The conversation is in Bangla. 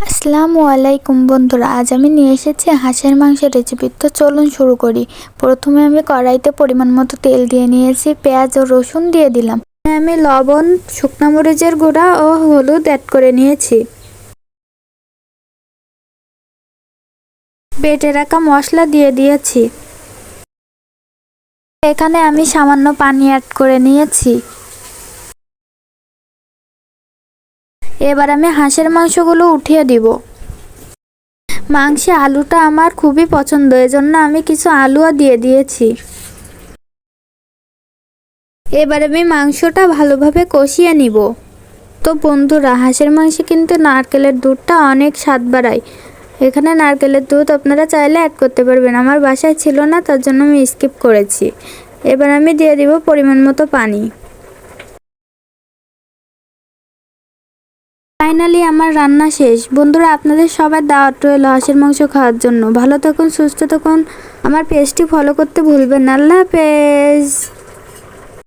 আসসালামু আলাইকুম বন্ধুরা, আজ আমি নিয়ে এসেছি হাঁসের মাংসের রেসিপি। তো চলুন শুরু করি। প্রথমে আমি কড়াইতে পরিমাণ মতো তেল দিয়ে নিয়েছি, পেঁয়াজ ও রসুন দিয়ে দিলাম। আমি লবণ, শুকনো মরিচের গুঁড়া ও হলুদ অ্যাড করে নিয়েছি। বেটে রাখা মশলা দিয়ে দিয়েছি। এখানে আমি সামান্য পানি অ্যাড করে নিয়েছি। এবার আমি হাঁসের মাংসগুলো উঠিয়ে দিব। মাংসে আলুটা আমার খুবই পছন্দ, এজন্য আমি কিছু আলুও দিয়ে দিয়েছি। এবার আমি মাংসটা ভালোভাবে কষিয়ে নিব। তো বন্ধুরা, হাঁসের মাংসে কিন্তু নারকেলের দুধটা অনেক স্বাদ বাড়ায়। এখানে নারকেলের দুধ আপনারা চাইলে অ্যাড করতে পারবেন, আমার বাসায় ছিল না, তার জন্য আমি স্কিপ করেছি। এবার আমি দিয়ে দিব পরিমাণ মতো পানি। ফাইনালি আমার রান্না শেষ। বন্ধুরা, আপনাদের সবার দাওয়াত রইল হাঁসের মাংস খাওয়ার জন্য। ভালো থাকুন, সুস্থ থাকুন, আমার পেজটি ফলো করতে ভুলবেন না। আল্লাহ হাফেজ।